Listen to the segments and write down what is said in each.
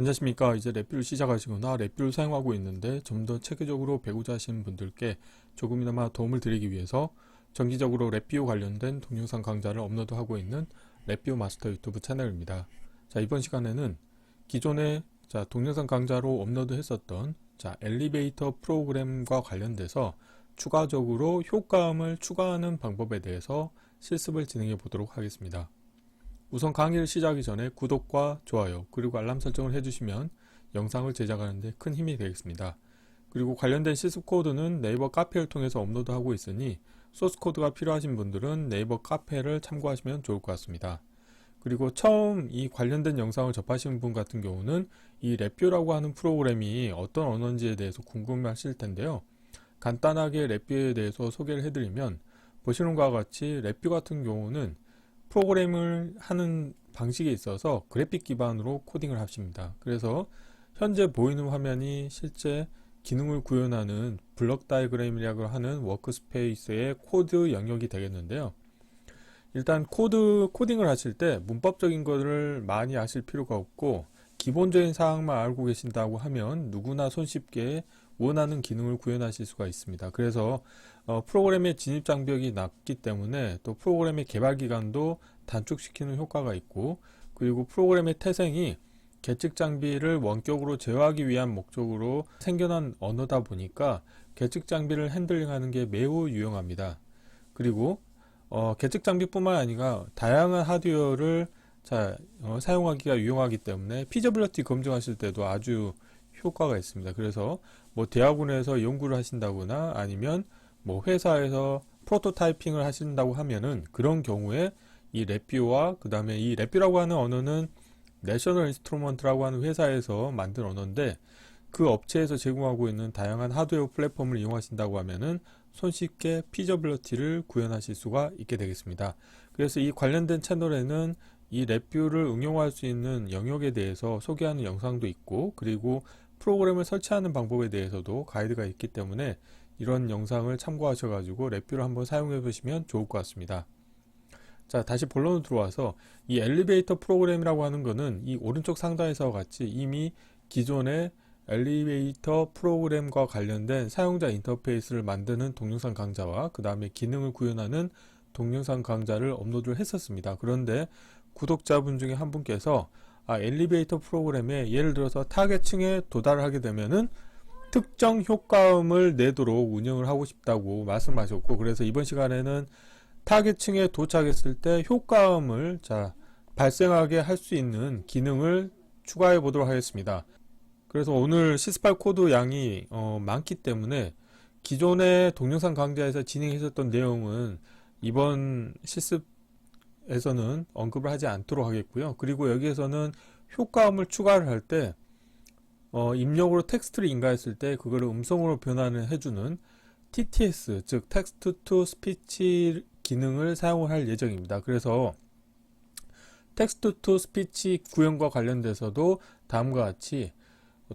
안녕하십니까. 이제 랩뷰를 시작하시거나 랩뷰를 사용하고 있는데 좀 더 체계적으로 배우자 하시는 분들께 조금이나마 도움을 드리기 위해서 정기적으로 랩뷰 관련된 동영상 강좌를 업로드하고 있는 랩뷰 마스터 유튜브 채널입니다. 자, 이번 시간에는 기존에 동영상 강좌로 업로드 했었던 엘리베이터 프로그램과 관련돼서 추가적으로 효과음을 추가하는 방법에 대해서 실습을 진행해 보도록 하겠습니다. 우선 강의를 시작하기 전에 구독과 좋아요 그리고 알람 설정을 해주시면 영상을 제작하는 데 큰 힘이 되겠습니다. 그리고 관련된 실습 코드는 네이버 카페를 통해서 업로드하고 있으니 소스 코드가 필요하신 분들은 네이버 카페를 참고하시면 좋을 것 같습니다. 그리고 처음 이 관련된 영상을 접하시는 분 같은 경우는 이 랩뷰라고 하는 프로그램이 어떤 언어인지에 대해서 궁금하실 텐데요. 간단하게 랩뷰에 대해서 소개를 해드리면 보시는 것과 같이 랩뷰 같은 경우는 프로그램을 하는 방식에 있어서 그래픽 기반으로 코딩을 하십니다. 그래서 현재 보이는 화면이 실제 기능을 구현하는 블럭 다이어그램이라고 하는 워크스페이스의 코드 영역이 되겠는데요. 일단 코딩을 하실 때 문법적인 것을 많이 아실 필요가 없고 기본적인 사항만 알고 계신다고 하면 누구나 손쉽게 원하는 기능을 구현하실 수가 있습니다. 그래서 프로그램의 진입 장벽이 낮기 때문에 또 프로그램의 개발 기간도 단축시키는 효과가 있고, 그리고 프로그램의 태생이 계측 장비를 원격으로 제어하기 위한 목적으로 생겨난 언어다 보니까 계측 장비를 핸들링하는 게 매우 유용합니다. 그리고 계측 장비뿐만 아니라 다양한 하드웨어를 사용하기가 유용하기 때문에 피저빌리티 검증하실 때도 아주 효과가 있습니다. 그래서 뭐 대학원에서 연구를 하신다거나 아니면 뭐 회사에서 프로토타이핑을 하신다고 하면은 그런 경우에 이 랩뷰와 그 다음에 이 랩뷰라고 하는 언어는 내셔널 인스트루먼트라고 하는 회사에서 만든 언어인데 그 업체에서 제공하고 있는 다양한 하드웨어 플랫폼을 이용하신다고 하면은 손쉽게 피저빌리티를 구현하실 수가 있게 되겠습니다. 그래서 이 관련된 채널에는 이 랩뷰를 응용할 수 있는 영역에 대해서 소개하는 영상도 있고, 그리고 프로그램을 설치하는 방법에 대해서도 가이드가 있기 때문에 이런 영상을 참고하셔가지고 랩뷰를 한번 사용해 보시면 좋을 것 같습니다. 자, 다시 본론으로 들어와서 이 엘리베이터 프로그램이라고 하는 거는 이 오른쪽 상단에서 같이 이미 기존의 엘리베이터 프로그램과 관련된 사용자 인터페이스를 만드는 동영상 강좌와 그 다음에 기능을 구현하는 동영상 강좌를 업로드를 했었습니다. 그런데 구독자분 중에 한 분께서 엘리베이터 프로그램에 예를 들어서 타겟층에 도달을 하게 되면은 특정 효과음을 내도록 운영을 하고 싶다고 말씀하셨고, 그래서 이번 시간에는 타겟층에 도착했을 때 효과음을 발생하게 할 수 있는 기능을 추가해 보도록 하겠습니다. 그래서 오늘 시스팔 코드 양이 많기 때문에 기존의 동영상 강좌에서 진행했었던 내용은 이번 실습에서는 언급을 하지 않도록 하겠고요. 그리고 여기에서는 효과음을 추가를 할 때 입력으로 텍스트를 인가했을 때 그거를 음성으로 변환을 해주는 TTS, 즉 텍스트 투 스피치 기능을 사용을 할 예정입니다. 그래서 텍스트 투 스피치 구현과 관련돼서도 다음과 같이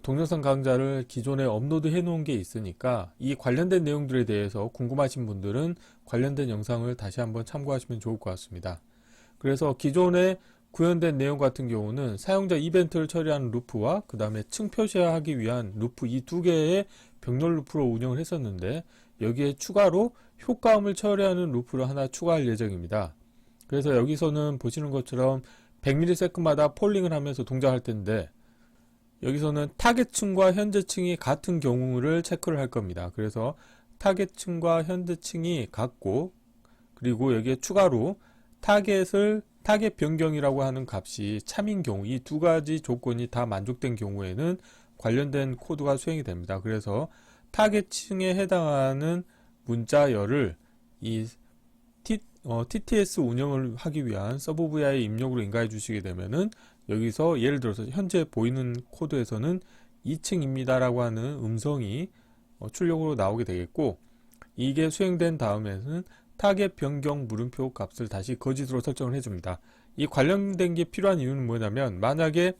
동영상 강좌를 기존에 업로드 해 놓은 게 있으니까 이 관련된 내용들에 대해서 궁금하신 분들은 관련된 영상을 다시 한번 참고하시면 좋을 것 같습니다. 그래서 기존에 구현된 내용 같은 경우는 사용자 이벤트를 처리하는 루프와 그 다음에 층 표시하기 위한 루프, 이 두 개의 병렬 루프로 운영을 했었는데 여기에 추가로 효과음을 처리하는 루프를 하나 추가할 예정입니다. 그래서 여기서는 보시는 것처럼 100ms마다 폴링을 하면서 동작할 텐데 여기서는 타겟층과 현재층이 같은 경우를 체크를 할 겁니다. 그래서 타겟층과 현재층이 같고, 그리고 여기에 추가로 타겟 변경이라고 하는 값이 참인 경우, 이 두 가지 조건이 다 만족된 경우에는 관련된 코드가 수행이 됩니다. 그래서 타겟층에 해당하는 문자열을 이 TTS 운영을 하기 위한 서브 VI 입력으로 인가해 주시게 되면은 여기서 예를 들어서 현재 보이는 코드에서는 2층입니다 라고 하는 음성이 출력으로 나오게 되겠고, 이게 수행된 다음에는 타겟 변경 물음표 값을 다시 거짓으로 설정을 해줍니다. 이 관련된 게 필요한 이유는 뭐냐면 만약에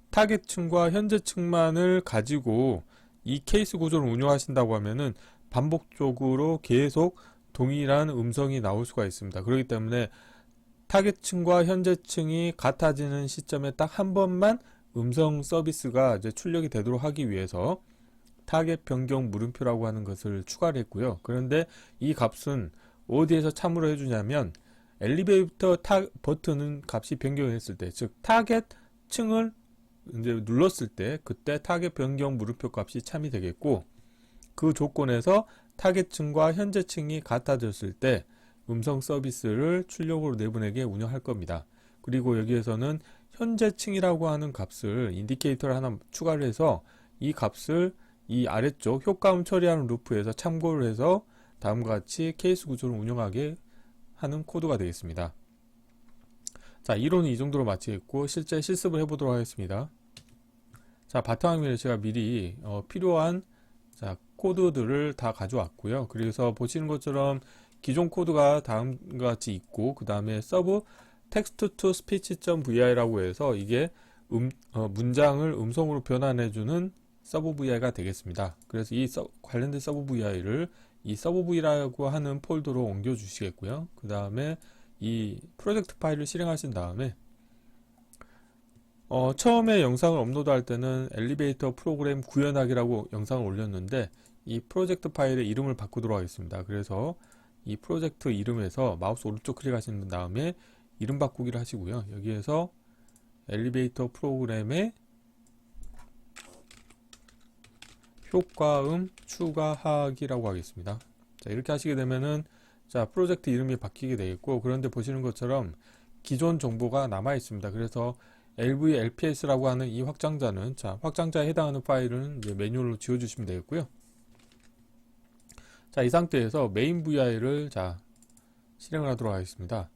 타겟층과 현재층만을 가지고 이 케이스 구조를 운영하신다고 하면은 반복적으로 계속 동일한 음성이 나올 수가 있습니다. 그렇기 때문에 타겟층과 현재층이 같아지는 시점에 딱 한 번만 음성 서비스가 이제 출력이 되도록 하기 위해서 타겟 변경 물음표라고 하는 것을 추가를 했고요. 그런데 이 값은 어디에서 참으로 해주냐면 엘리베이터 버튼은 값이 변경했을 때, 즉 타겟 층을 이제 눌렀을 때 그때 타겟 변경 물음표 값이 참이 되겠고, 그 조건에서 타겟 층과 현재 층이 같아졌을 때 음성 서비스를 출력으로 내보내게 운영할 겁니다. 그리고 여기에서는 현재 층이라고 하는 값을 인디케이터를 하나 추가를 해서 이 값을 이 아래쪽 효과음 처리하는 루프에서 참고를 해서 다음과 같이 케이스 구조를 운영하게 하는 코드가 되겠습니다. 자, 이론은 이 정도로 마치겠고 실제 실습을 해보도록 하겠습니다. 자, 바탕화면에 제가 미리 필요한 코드들을 다 가져왔고요. 그래서 보시는 것처럼 기존 코드가 다음과 같이 있고, 그 다음에 서브 text to speech.vi라고 해서 이게 문장을 음성으로 변환해주는 서브 vi가 되겠습니다. 그래서 이 관련된 서브 vi를 이 서브 vi라고 하는 폴더로 옮겨 주시겠고요. 그 다음에 이 프로젝트 파일을 실행하신 다음에 처음에 영상을 업로드 할 때는 엘리베이터 프로그램 구현하기라고 영상을 올렸는데 이 프로젝트 파일의 이름을 바꾸도록 하겠습니다. 그래서 이 프로젝트 이름에서 마우스 오른쪽 클릭하신 다음에 이름 바꾸기를 하시고요. 여기에서 엘리베이터 프로그램의 효과음 추가하기라고 하겠습니다. 자, 이렇게 하시게 되면은 프로젝트 이름이 바뀌게 되겠고, 그런데 보시는 것처럼 기존 정보가 남아 있습니다. 그래서 LVLPS라고 하는 이 확장자는 확장자에 해당하는 파일은 이제 매뉴얼로 지워주시면 되겠고요. 자, 이 상태에서 메인 VI를 실행을 하도록 하겠습니다.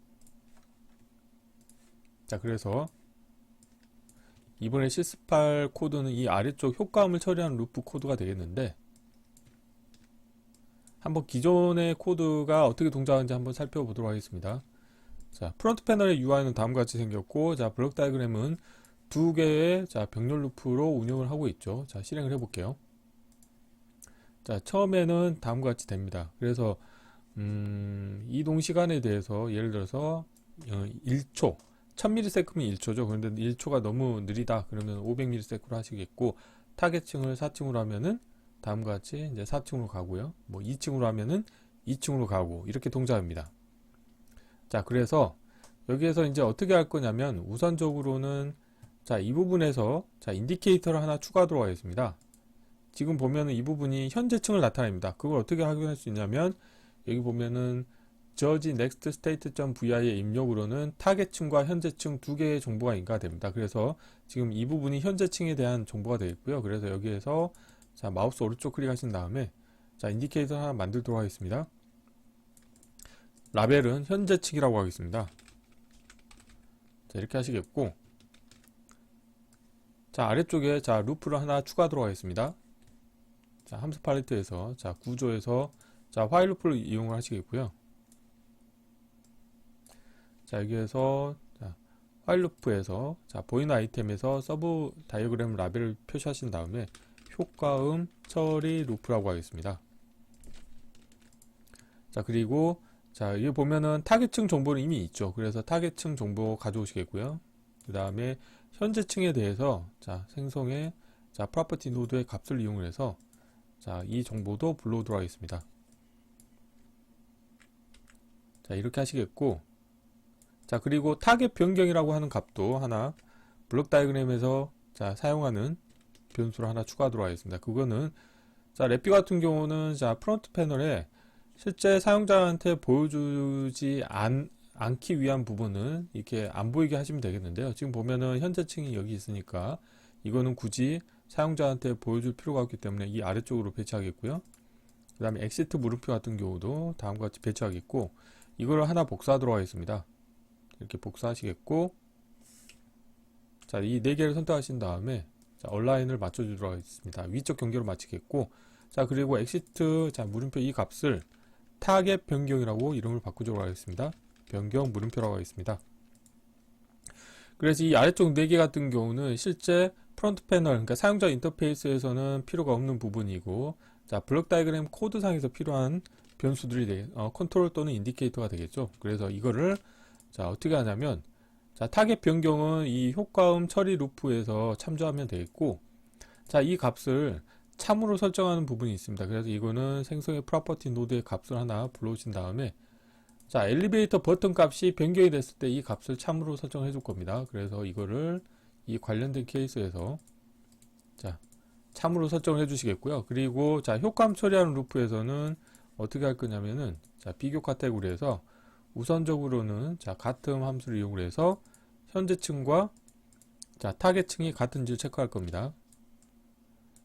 자, 그래서 이번에 실습할 코드는 이 아래쪽 효과음을 처리하는 루프 코드가 되겠는데, 한번 기존의 코드가 어떻게 동작하는지 한번 살펴보도록 하겠습니다. 자, 프론트 패널의 UI는 다음과 같이 생겼고, 블록 다이그램은 두 개의 병렬 루프로 운영을 하고 있죠. 자, 실행을 해볼게요. 자, 처음에는 다음과 같이 됩니다. 그래서 이동 시간에 대해서 예를 들어서 1초 1000ms면 1초죠. 그런데 1초가 너무 느리다 그러면 500ms로 하시겠고, 타겟층을 4층으로 하면은 다음과 같이 이제 4층으로 가고요. 뭐 2층으로 하면은 2층으로 가고, 이렇게 동작합니다. 자, 그래서 여기에서 이제 어떻게 할 거냐면 우선적으로는 이 부분에서 인디케이터를 하나 추가하도록 하겠습니다. 지금 보면은 이 부분이 현재층을 나타냅니다. 그걸 어떻게 확인할 수 있냐면 여기 보면은 judge next state.vi의 입력으로는 타겟층과 현재층 두 개의 정보가 인가됩니다. 그래서 지금 이 부분이 현재층에 대한 정보가 되겠고요. 그래서 여기에서 마우스 오른쪽 클릭하신 다음에 인디케이터 하나 만들도록 하겠습니다. 라벨은 현재층이라고 하겠습니다. 이렇게 하시겠고, 아래쪽에 루프를 하나 추가하도록 하겠습니다. 함수 팔레트에서 구조에서 화일 루프를 이용을 하시겠고요. 여기에서 화일 루프에서 보이는 아이템에서 서브 다이어그램 라벨을 표시하신 다음에 효과음 처리 루프라고 하겠습니다. 그리고 여기 보면은 타겟층 정보는 이미 있죠. 그래서 타겟층 정보 가져오시겠고요. 그 다음에 현재층에 대해서 생성의 프로퍼티 노드의 값을 이용을 해서 이 정보도 불러오도록 하겠습니다. 이렇게 하시겠고, 그리고 타겟 변경이라고 하는 값도 하나 블록 다이어그램에서 사용하는 변수를 하나 추가하도록 하겠습니다. 그거는 랩뷰 같은 경우는 프론트 패널에 실제 사용자한테 보여주지 않기 위한 부분은 이렇게 안 보이게 하시면 되겠는데요. 지금 보면은 현재층이 여기 있으니까 이거는 굳이 사용자한테 보여줄 필요가 없기 때문에 이 아래쪽으로 배치하겠고요. 그 다음에 엑시트 물음표 같은 경우도 다음과 같이 배치하겠고, 이거를 하나 복사하도록 하겠습니다. 이렇게 복사하시겠고, 이 네 개를 선택하신 다음에 얼라인을 맞춰주도록 하겠습니다. 위쪽 경계로 맞추겠고, 그리고 엑시트 물음표 이 값을 타겟 변경이라고 이름을 바꾸도록 하겠습니다. 변경 물음표라고 하겠습니다. 그래서 이 아래쪽 4개 같은 경우는 실제 프론트 패널, 그러니까 사용자 인터페이스에서는 필요가 없는 부분이고, 블록 다이그램 코드상에서 필요한 변수들이 컨트롤 또는 인디케이터가 되겠죠. 그래서 이거를 어떻게 하냐면 자, 타겟 변경은 이 효과음 처리 루프에서 참조하면 되겠고, 자, 이 값을 참으로 설정하는 부분이 있습니다. 그래서 이거는 생성의 프로퍼티 노드의 값을 하나 불러오신 다음에, 자, 엘리베이터 버튼 값이 변경이 됐을 때 이 값을 참으로 설정해 줄 겁니다. 그래서 이거를 이 관련된 케이스에서 자, 참으로 설정을 해 주시겠고요. 그리고 자, 효과음 처리하는 루프에서는 어떻게 할 거냐면은 자, 비교 카테고리에서 우선적으로는 자, 같은 함수를 이용을 해서 현재층과 자, 타겟층이 같은지를 체크할 겁니다.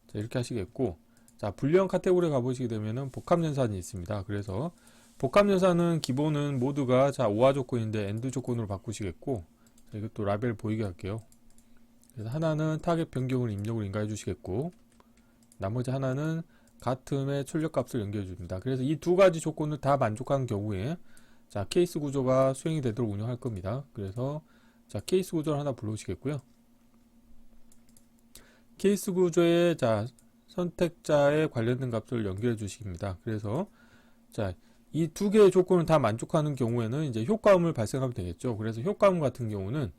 자, 이렇게 하시겠고, 자, 불리한 카테고리에 가보시게 되면은 복합연산이 있습니다. 그래서 복합연산은 기본은 모두가 자, 오화 조건인데 엔드 조건으로 바꾸시겠고, 자, 이것도 라벨 보이게 할게요. 그래서 하나는 타겟 변경을 입력을 인가해 주시겠고, 나머지 하나는 같음의 출력값을 연결해 줍니다. 그래서 이 두 가지 조건을 다 만족한 경우에 자, 케이스 구조가 수행이 되도록 운영할 겁니다. 그래서 자, 케이스 구조를 하나 불러오시겠고요. 케이스 구조의 자, 선택자에 관련된 값을 연결해 주십니다. 그래서 자, 이 두 개의 조건을 다 만족하는 경우에는 이제 효과음을 발생하면 되겠죠. 그래서 효과음 같은 경우는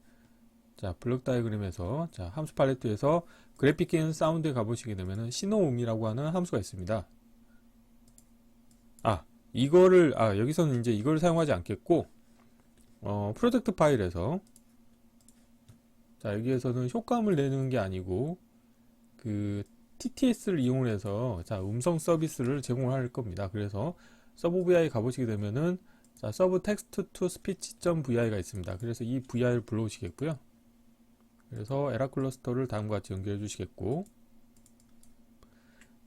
자, 블록 다이어그램에서 자, 함수 팔레트에서 그래픽 앤 사운드에 가보시게 되면은 신호음이라고 하는 함수가 있습니다. 여기서는 이제 이걸 사용하지 않겠고, 프로젝트 파일에서 자, 여기에서는 효과음을 내는 게 아니고 그 TTS를 이용해서 자, 음성 서비스를 제공할 겁니다. 그래서 서브 VI 가보시게 되면은 자, 서브 텍스트 투 스피치.vi가 있습니다. 그래서 이 VI를 불러오시겠고요. 그래서 에라 클러스터를 다음과 같이 연결해 주시겠고,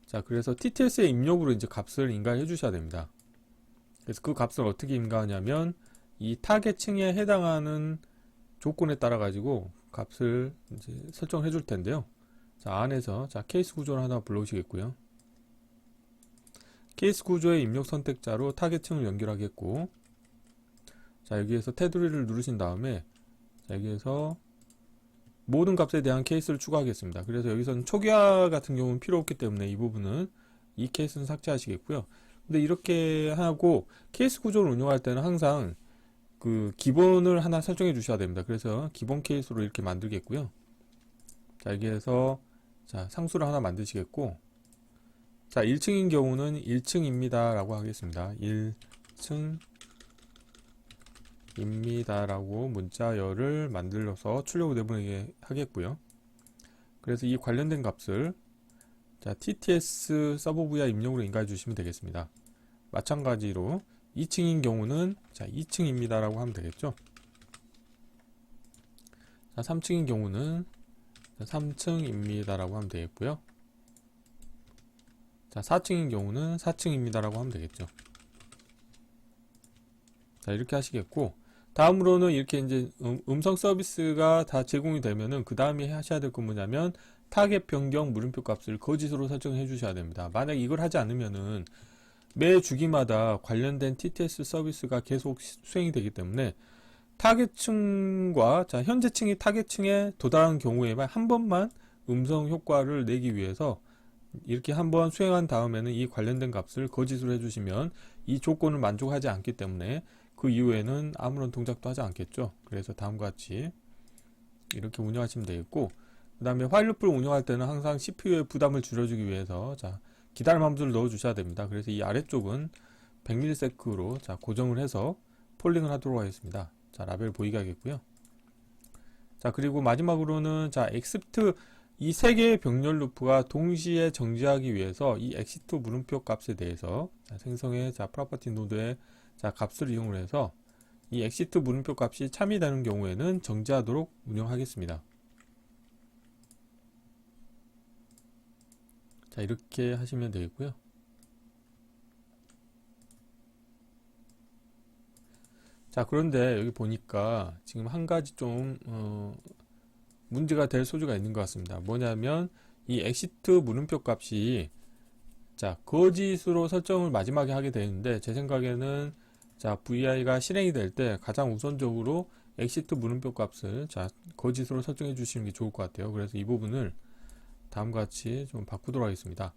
자, 그래서 TTS의 입력으로 이제 값을 인가해 주셔야 됩니다. 그래서 그 값을 어떻게 인가하냐면 이 타겟층에 해당하는 조건에 따라 가지고 값을 이제 설정해 줄 텐데요. 자, 안에서 자, 케이스 구조를 하나 불러오시겠고요. 케이스 구조의 입력 선택자로 타겟층을 연결하겠고, 자, 여기에서 테두리를 누르신 다음에 자, 여기에서 모든 값에 대한 케이스를 추가하겠습니다. 그래서 여기서는 초기화 같은 경우는 필요 없기 때문에 이 부분은 이 케이스는 삭제하시겠고요. 근데 이렇게 하고 케이스 구조를 운영할 때는 항상 그 기본을 하나 설정해 주셔야 됩니다. 그래서 기본 케이스로 이렇게 만들겠고요. 자, 여기에서 자, 상수를 하나 만드시겠고, 자, 1층인 경우는 1층입니다 라고 하겠습니다. 1층입니다 라고 문자열을 만들어서 출력을 내보내게 하겠고요. 그래서 이 관련된 값을 자, TTS 서브 vi 입력으로 인가해 주시면 되겠습니다. 마찬가지로 2층인 경우는 자, 2층입니다 라고 하면 되겠죠. 자, 3층인 경우는 3층입니다 라고 하면 되겠고요. 자, 4층인 경우는 4층입니다 라고 하면 되겠죠. 자, 이렇게 하시겠고, 다음으로는 이렇게 이제 음성 서비스가 다 제공이 되면은 그 다음에 하셔야 될 건 뭐냐면 타겟 변경 물음표 값을 거짓으로 설정해 주셔야 됩니다. 만약 이걸 하지 않으면은 매 주기마다 관련된 TTS 서비스가 계속 수행이 되기 때문에 타겟층과 자, 현재층이 타겟층에 도달한 경우에만 한 번만 음성 효과를 내기 위해서 이렇게 한번 수행한 다음에는 이 관련된 값을 거짓으로 해주시면 이 조건을 만족하지 않기 때문에 그 이후에는 아무런 동작도 하지 않겠죠. 그래서 다음과 같이 이렇게 운영하시면 되겠고, 그 다음에 화일 루프를 운영할 때는 항상 CPU의 부담을 줄여주기 위해서 자, 기다림 함수를 넣어 주셔야 됩니다. 그래서 이 아래쪽은 100ms로 자, 고정을 해서 폴링을 하도록 하겠습니다. 자, 라벨 보이게 하겠고요. 자, 그리고 마지막으로는 자, except 이 세 개의 병렬 루프가 동시에 정지하기 위해서 이 exit 물음표 값에 대해서 자, 생성의 자, 프로퍼티 노드의 자, 값을 이용을 해서 이 exit 물음표 값이 참이 되는 경우에는 정지하도록 운영하겠습니다. 자, 이렇게 하시면 되겠고요. 자, 그런데 여기 보니까 지금 한 가지 좀 문제가 될 소지가 있는 것 같습니다. 뭐냐면 이 exit 물음표 값이 자, 거짓으로 설정을 마지막에 하게 되는데 제 생각에는 자, vi가 실행이 될 때 가장 우선적으로 exit 물음표 값을 자, 거짓으로 설정해 주시는 게 좋을 것 같아요. 그래서 이 부분을 다음과 같이 좀 바꾸도록 하겠습니다.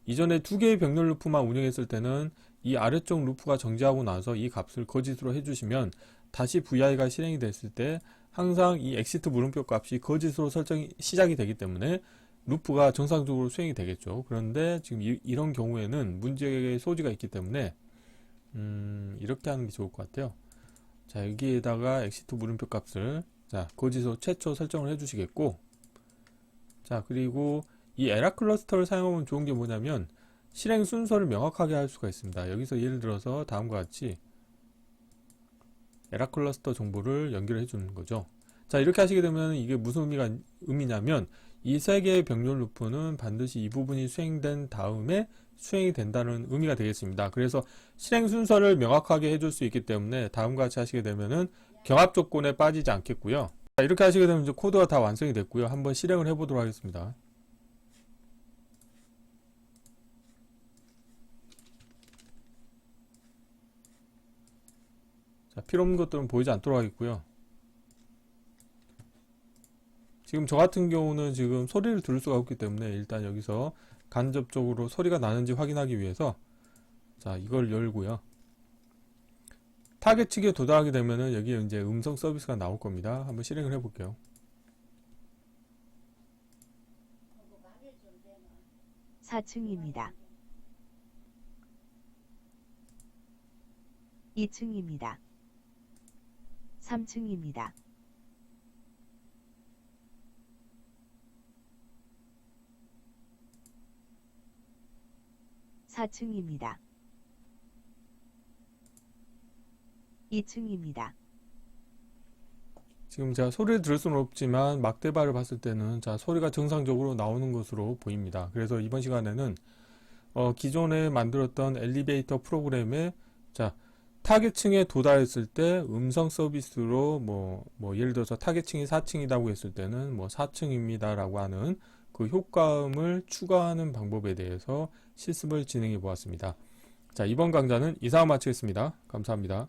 이전에 두 개의 병렬 루프만 운영했을 때는 이 아래쪽 루프가 정지하고 나서 이 값을 거짓으로 해주시면 다시 vi가 실행이 됐을 때 항상 이 엑시트 물음표 값이 거짓으로 설정이 시작이 되기 때문에 루프가 정상적으로 수행이 되겠죠. 그런데 지금 이런 경우에는 문제의 소지가 있기 때문에 이렇게 하는 게 좋을 것 같아요. 자, 여기에다가 엑시트 물음표 값을 자, 거짓으로 최초 설정을 해주시겠고, 자, 그리고 이 에라 클러스터를 사용하면 좋은 게 뭐냐면 실행 순서를 명확하게 할 수가 있습니다. 여기서 예를 들어서 다음과 같이 에라 클러스터 정보를 연결해 주는 거죠. 자, 이렇게 하시게 되면 이게 무슨 의미냐면 이 세 개의 병렬 루프는 반드시 이 부분이 수행된 다음에 수행이 된다는 의미가 되겠습니다. 그래서 실행 순서를 명확하게 해줄 수 있기 때문에 다음과 같이 하시게 되면은 경합 조건에 빠지지 않겠고요. 자, 이렇게 하시게 되면 이제 코드가 다 완성이 됐고요. 한번 실행을 해보도록 하겠습니다. 자, 필요 없는 것들은 보이지 않도록 하겠고요. 지금 저 같은 경우는 지금 소리를 들을 수가 없기 때문에 일단 여기서 간접적으로 소리가 나는지 확인하기 위해서 자, 이걸 열고요. 타겟 측에 도달하게 되면은 여기에 이제 음성 서비스가 나올 겁니다. 한번 실행을 해볼게요. 4층입니다. 2층입니다. 3층입니다. 4층입니다. 2층입니다. 지금 제가 소리를 들을 수는 없지만 막대발을 봤을 때는 자, 소리가 정상적으로 나오는 것으로 보입니다. 그래서 이번 시간에는 기존에 만들었던 엘리베이터 프로그램에 자, 타겟층에 도달했을 때 음성 서비스로 뭐 예를 들어서 타겟층이 4층이라고 했을 때는 뭐 4층입니다 라고 하는 그 효과음을 추가하는 방법에 대해서 실습을 진행해 보았습니다. 자, 이번 강좌는 이상으로 마치겠습니다. 감사합니다.